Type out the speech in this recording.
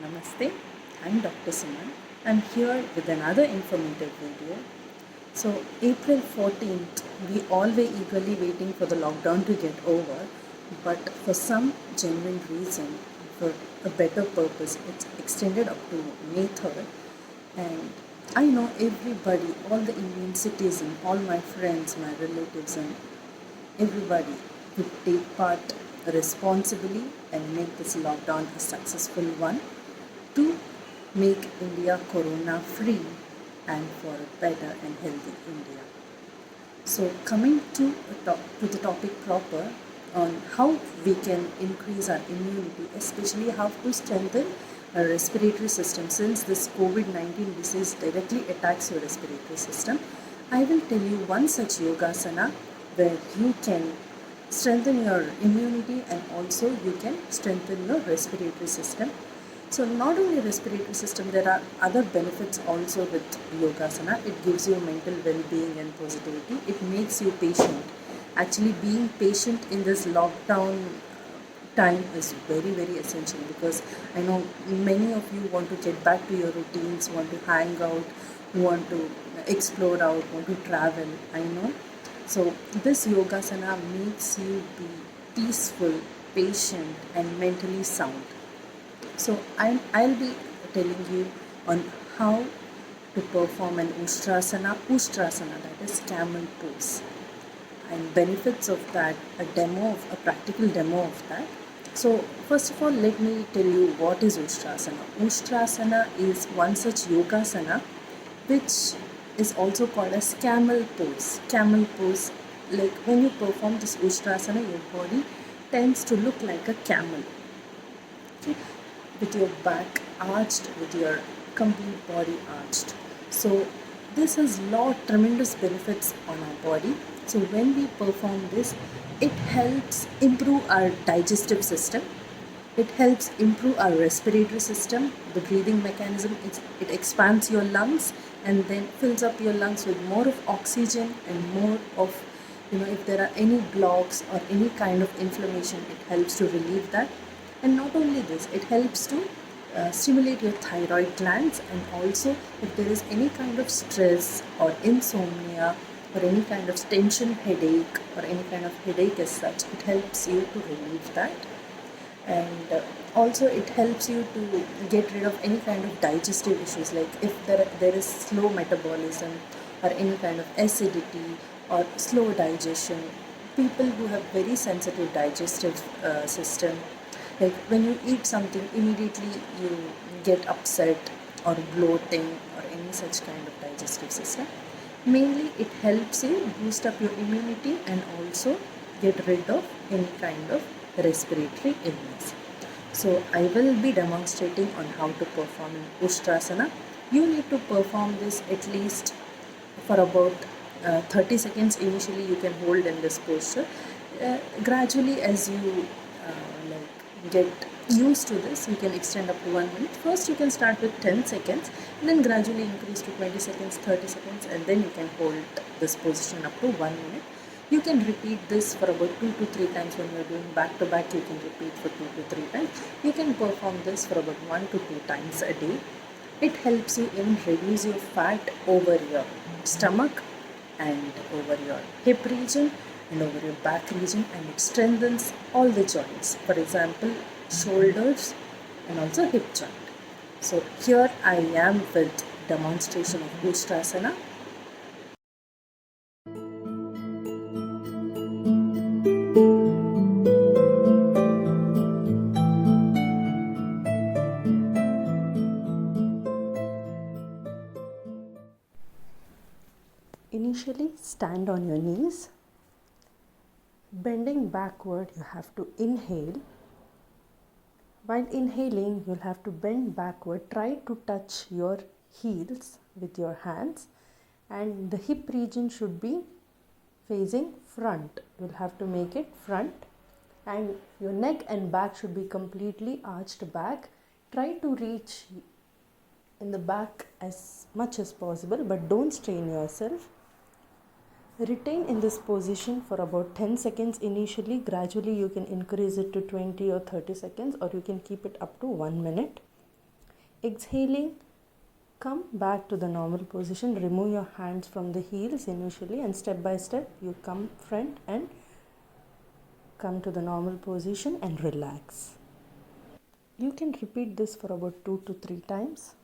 Namaste, I'm Dr. Suman. I'm here with another informative video. So, April 14th, we all were eagerly waiting for the lockdown to get over, but for some genuine reason, for a better purpose, it's extended up to May 3rd. And I know everybody, all the Indian citizens, all my friends, my relatives, and everybody would take part responsibly and make this lockdown a successful one to make India corona free and for a better and healthy India. So coming to the topic proper on how we can increase our immunity, especially how to strengthen our respiratory system, since this COVID-19 disease directly attacks your respiratory system. I will tell you one such yogasana where you can strengthen your immunity and also you can strengthen your respiratory system. So not only respiratory system, there are other benefits also with yogasana. It gives you mental well-being and positivity. It makes you patient. Actually, being patient in this lockdown time is very, very essential, because I know many of you want to get back to your routines, want to hang out, want to explore out, want to travel. I know. So this yogasana makes you be peaceful, patient, and mentally sound. So I'll be telling you on how to perform an Ustrasana, that is camel pose, and benefits of that, a practical demo of that. So first of all, let me tell you what is Ustrasana. Ustrasana is one such yogasana which is also called as camel pose. Camel pose, like when you perform this Ustrasana, your body tends to look like a camel. Okay? With your back arched, with your complete body arched. So this has tremendous benefits on our body. So when we perform this, it helps improve our digestive system. It helps improve our respiratory system, the breathing mechanism. It expands your lungs and then fills up your lungs with more of oxygen and more of, if there are any blocks or any kind of inflammation, it helps to relieve that. And not only this, it helps to stimulate your thyroid glands, and also if there is any kind of stress or insomnia or any kind of tension headache or any kind of headache as such, it helps you to relieve that. And also it helps you to get rid of any kind of digestive issues, like if there is slow metabolism or any kind of acidity or slow digestion. People who have very sensitive digestive system, like when you eat something, immediately you get upset or bloating or any such kind of digestive system. Mainly it helps you boost up your immunity and also get rid of any kind of respiratory illness. So I will be demonstrating on how to perform Ustrasana. You need to perform this at least for about 30 seconds. Initially you can hold in this posture. Gradually, as you get used to this, you can extend up to 1 minute. First you can start with 10 seconds and then gradually increase to 20 seconds, 30 seconds, and then you can hold this position up to 1 minute. You can repeat this for about 2 to 3 times. When you're doing back to back, you can repeat for 2 to 3 times. You can perform this for about 1 to 2 times a day. It helps you in reduce your fat over your stomach and over your hip region and over your back region, and it strengthens all the joints, for example shoulders and also hip joint. So here I am with demonstration of Ustrasana. Initially stand on your knees. Bending backward, you have to inhale. While inhaling, you'll have to bend backward. Try to touch your heels with your hands, and the hip region should be facing front. You'll have to make it front, and your neck and back should be completely arched back. Try to reach in the back as much as possible, but don't strain yourself. Retain in this position for about 10 seconds initially. Gradually you can increase it to 20 or 30 seconds, or you can keep it up to 1 minute. Exhaling, come back to the normal position. Remove your hands from the heels initially, and step by step you come front and come to the normal position and relax. You can repeat this for about 2 to 3 times.